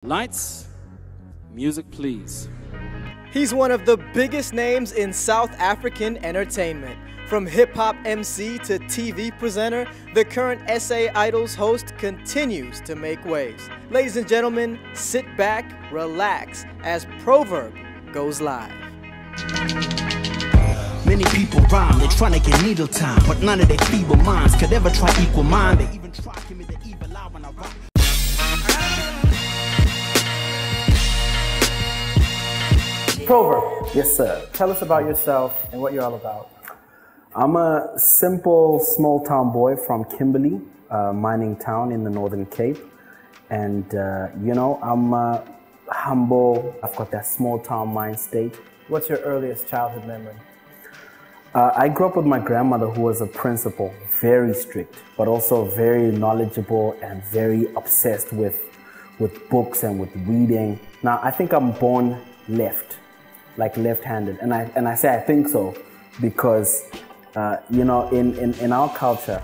Lights, music please. He's one of the biggest names in South African entertainment. From hip-hop MC to TV presenter, the current SA Idols host continues to make waves. Ladies and gentlemen, sit back, relax, as Proverb goes live. Many people rhyme, they're trying to get needle time, but none of their feeble minds could ever try equal mine. They even try to give me the evil eye when I rock. Proverb. Yes, sir. Tell us about yourself and what you're all about. I'm a simple small town boy from Kimberley, mining town in the Northern Cape. And, I'm humble. I've got that small town mind state. What's your earliest childhood memory? I grew up with my grandmother, who was a principal, very strict, but also very knowledgeable and very obsessed with books and with reading. Now, I think I'm born left-handed. And I say I think so because, in our culture,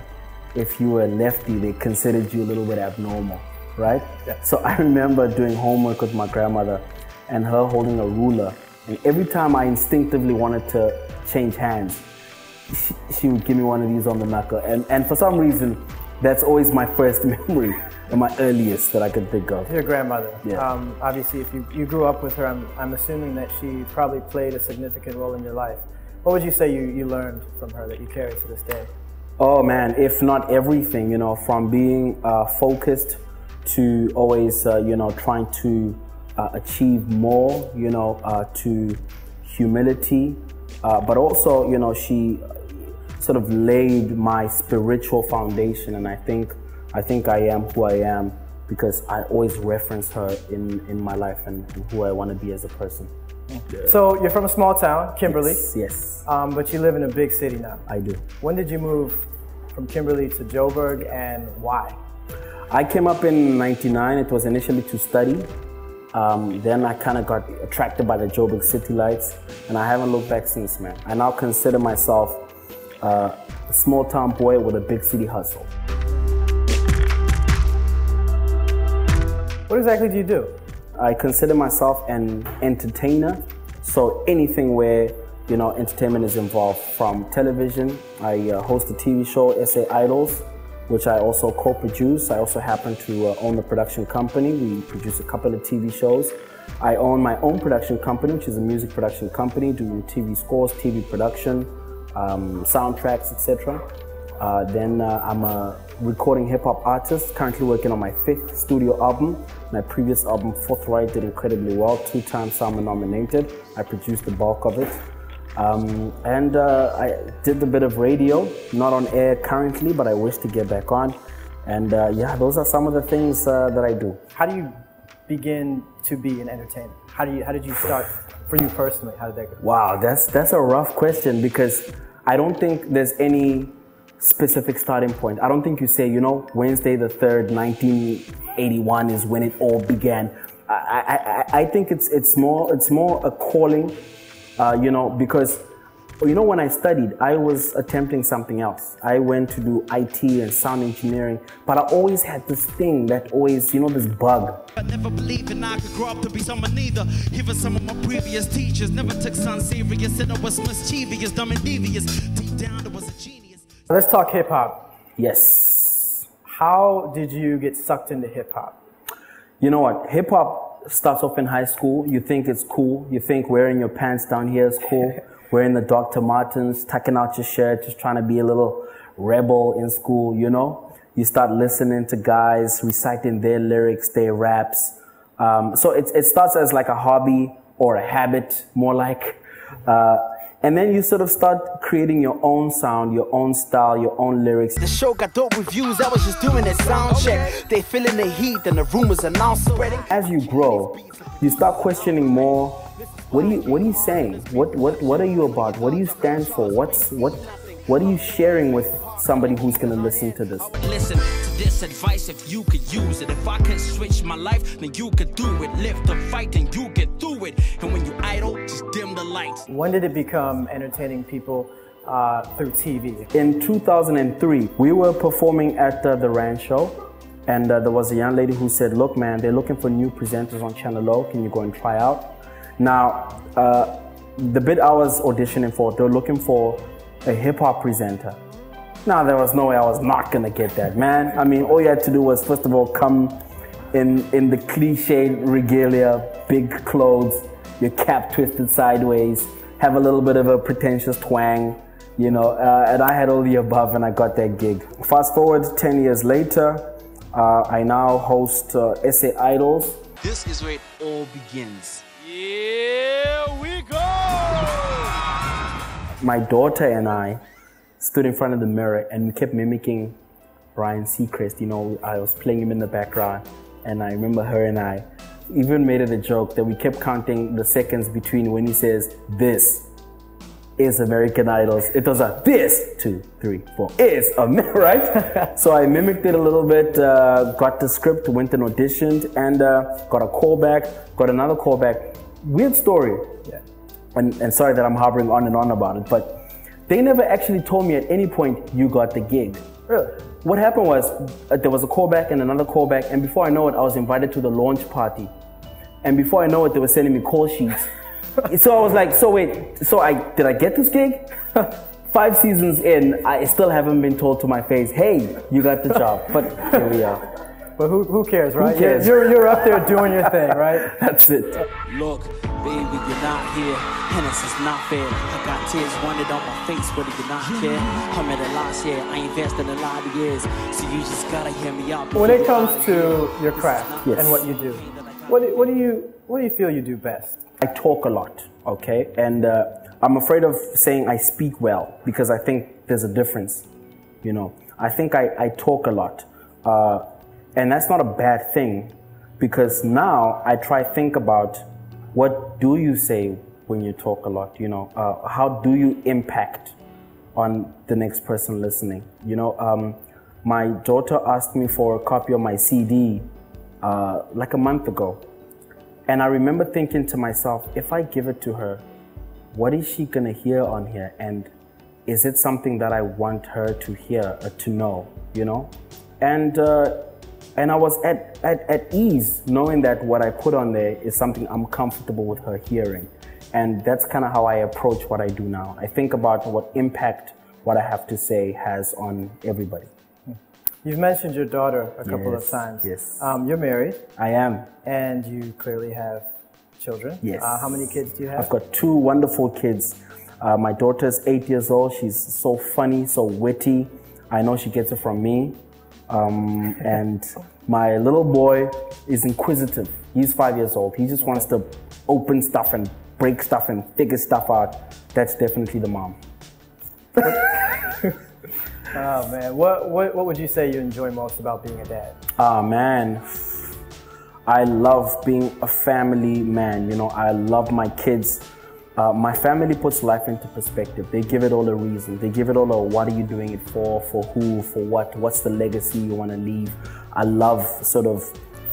if you were a lefty, they considered you a little bit abnormal, right? Yeah. So I remember doing homework with my grandmother and her holding a ruler. And every time I instinctively wanted to change hands, she would give me one of these on the knuckle. And for some reason, that's always my first memory and my earliest that I could think of. Your grandmother. Yeah. Obviously, if you grew up with her, I'm assuming that she probably played a significant role in your life. What would you say you learned from her that you carry to this day? Oh man, if not everything, from being focused to always, trying to achieve more, to humility, but also, she sort of laid my spiritual foundation, and I think I am who I am because I always reference her in my life and who I want to be as a person. Yeah. So you're from a small town, Kimberley. Yes. But you live in a big city now. I do. When did you move from Kimberley to Joburg, and why? I came up in '99. It was initially to study. Then I kind of got attracted by the Joburg city lights, and I haven't looked back since, man. I now consider myself a small town boy with a big city hustle. What exactly do you do? I consider myself an entertainer, so anything where entertainment is involved. From television, I host a TV show, SA Idols, which I also co-produce. I also happen to own the production company. We produce a couple of TV shows. I own my own production company, which is a music production company, doing TV scores, TV production, soundtracks, etc. Then I'm a recording hip-hop artist, currently working on my 5th studio album. My previous album, Forthright, did incredibly well, 2-time Salmon nominated. I produced the bulk of it. I did a bit of radio, not on air currently, but I wish to get back on. And those are some of the things that I do. How do you begin to be an entertainer? How did you start for you personally? How did that go? Wow, that's a rough question because I don't think there's any specific starting point. I don't think you say, Wednesday the 3rd, 1981 is when it all began. I think it's more a calling, because when I studied, I was attempting something else. I went to do IT and sound engineering, but I always had this thing that always, this bug. I never believed I could grow up to be someone neither. Even some of my previous teachers never took sun serious, said I was mischievous, dumb and devious. Deep down, I was a genius. Let's talk hip hop. Yes. How did you get sucked into hip hop? You know what? Hip hop starts off in high school. You think it's cool. You think wearing your pants down here is cool. Wearing the Dr. Martens, tucking out your shirt, just trying to be a little rebel in school, You start listening to guys reciting their lyrics, their raps. So it starts as like a hobby or a habit, more like. And then you sort of start creating your own sound, your own style, your own lyrics. The show got dope reviews, I was just doing a sound check. They feeling the heat and the rumors are now spreading. As you grow, you start questioning more. What are you saying? What are you about? What do you stand for? What are you sharing with somebody who's gonna listen to this? Listen to this advice if you could use it. If I could switch my life, then you could do it. Live the fight and you get through it. And when you idle, just dim the lights. When did it become entertaining people through TV? In 2003, we were performing at the Rancho. And there was a young lady who said, look, man, they're looking for new presenters on Channel O. Can you go and try out? Now, the bit I was auditioning for, they were looking for a hip-hop presenter. Now, there was no way I was not going to get that, man. I mean, all you had to do was, first of all, come in the cliched regalia, big clothes, your cap twisted sideways, have a little bit of a pretentious twang, you know, and I had all the above and I got that gig. Fast forward 10 years later, I now host SA Idols. This is where it all begins. Here we go! My daughter and I stood in front of the mirror and we kept mimicking Ryan Seacrest. You know, I was playing him in the background, and I remember her and I even made it a joke that we kept counting the seconds between when he says, "This is American Idols." It was a this, 2, 3, 4, is American, right? So I mimicked it a little bit, got the script, went and auditioned, and got a callback, got another callback. Weird story. Yeah. And sorry that I'm harping on and on about it, but they never actually told me at any point, you got the gig. Really? What happened was, there was a callback and another callback, and before I know it, I was invited to the launch party. And before I know it, they were sending me call sheets. So I was like, so wait, did I get this gig? 5 seasons in, I still haven't been told to my face, hey, you got the job. But here we are. But who cares, right? Who cares? You're up there doing your thing, right? That's it. Look, baby, you're not here, and this is not fair. I got tears running down my face, but you not care. I'm at a loss here, I invested a lot of years, so you just gotta hear me out. When it comes to your craft Yes. and what you do, what do you feel you do best? I talk a lot, okay? And I'm afraid of saying I speak well because I think there's a difference, you know. I think I talk a lot. And that's not a bad thing because now I try to think about what do you say when you talk a lot, you know? How do you impact on the next person listening? You know, my daughter asked me for a copy of my CD like a month ago. And I remember thinking to myself, if I give it to her, what is she gonna hear on here? And is it something that I want her to hear or to know, you know? And I was at ease knowing that what I put on there is something I'm comfortable with her hearing. And that's kind of how I approach what I do now. I think about what impact what I have to say has on everybody. You've mentioned your daughter a couple of times. Yes. You're married. I am. And you clearly have children. Yes. How many kids do you have? I've got 2 wonderful kids. My daughter's 8 years old. She's so funny, so witty. I know she gets it from me. And my little boy is inquisitive. He's 5 years old. He just wants to open stuff and break stuff and figure stuff out. That's definitely the mom. Oh man, what would you say you enjoy most about being a dad? Man, I love being a family man. You know, I love my kids. My family puts life into perspective. They give it all a reason. They give it all a what are you doing it for who, for what, what's the legacy you want to leave. I love sort of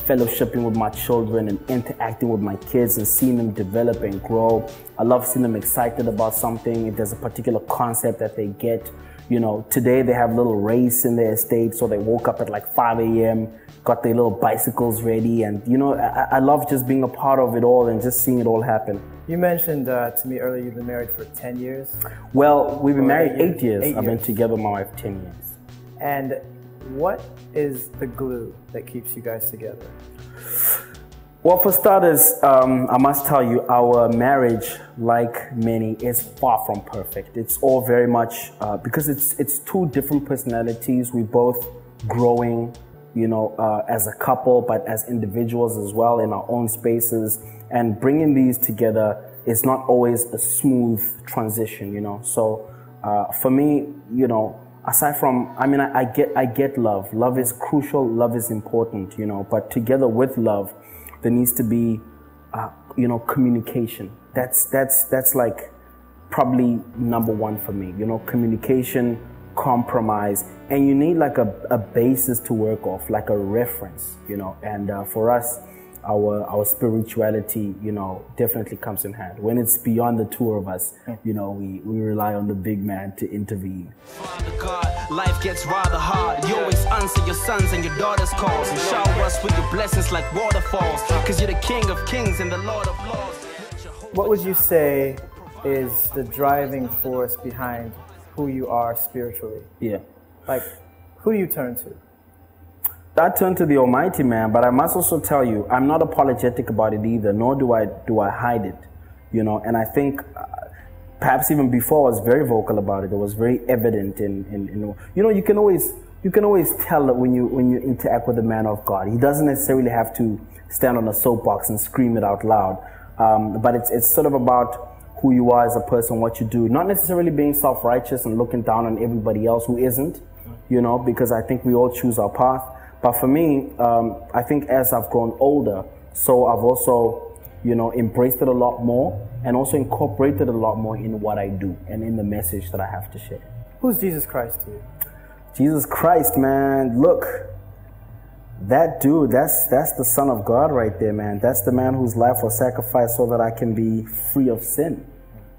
fellowshipping with my children and interacting with my kids and seeing them develop and grow. I love seeing them excited about something. If there's a particular concept that they get, you know, today they have a little race in their estate, so they woke up at like 5 a.m., got their little bicycles ready, and you know, I love just being a part of it all and just seeing it all happen. You mentioned to me earlier you've been married for 10 years. Well, we've been married 8 years. 8 I've been years. together with my wife 10 years. And what is the glue that keeps you guys together? Well, for starters, I must tell you, our marriage, like many, is far from perfect. It's all very much, because it's 2 different personalities. We both growing, you know, as a couple, but as individuals as well in our own spaces. And bringing these together is not always a smooth transition, you know. So for me, you know, aside from, I mean, I get love. Love is crucial. Love is important, you know. But together with love, there needs to be, you know, communication. That's like probably number 1 for me. You know, communication, compromise, and you need like a basis to work off, like a reference, you know. And for us, our spirituality, you know, definitely comes in hand. When it's beyond the 2 of us, you know, we rely on the big man to intervene. Father God, life gets rather hard. You always answer your sons and your daughters' calls and shower us with your blessings like waterfalls. Cause you're the King of Kings and the Lord of Lords. What would you say is the driving force behind who you are spiritually? Yeah. Like, who do you turn to? I turn to the Almighty, man, but I must also tell you, I'm not apologetic about it either, nor do I hide it, you know, and I think perhaps even before I was very vocal about it. It was very evident in you know, you can always tell that when you interact with a man of God. He doesn't necessarily have to stand on a soapbox and scream it out loud, but it's sort of about who you are as a person, what you do, not necessarily being self-righteous and looking down on everybody else who isn't, you know, because I think we all choose our path. But for me, I think as I've grown older, so I've also, you know, embraced it a lot more and also incorporated a lot more in what I do and in the message that I have to share. Who's Jesus Christ to you? Jesus Christ, man, look, that dude, that's the Son of God right there, man. That's the man whose life was sacrificed so that I can be free of sin.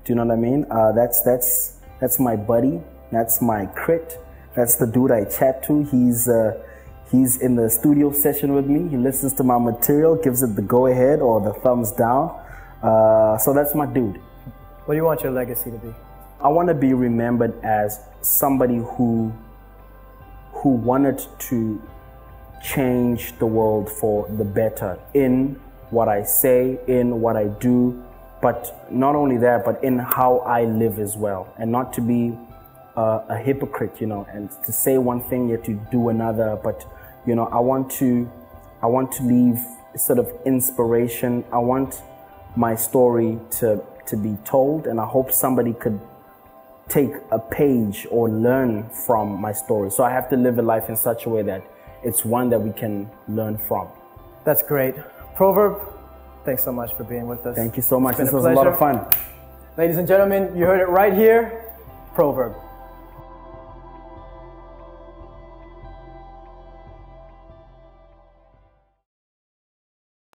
Do you know what I mean? That's my buddy. That's my crit. That's the dude I chat to. He's in the studio session with me. He listens to my material, gives it the go-ahead or the thumbs down. So that's my dude. What do you want your legacy to be? I want to be remembered as somebody who wanted to change the world for the better in what I say, in what I do, but not only that, but in how I live as well, and not to be a hypocrite, you know, and to say one thing yet to do another. But you know, I want to leave sort of inspiration. I want my story to be told, and I hope somebody could take a page or learn from my story. So I have to live a life in such a way that it's one that we can learn from. That's great. Proverb, thanks so much for being with us. Thank you so much. This was a lot of fun. Ladies and gentlemen, you heard it right here. Proverb.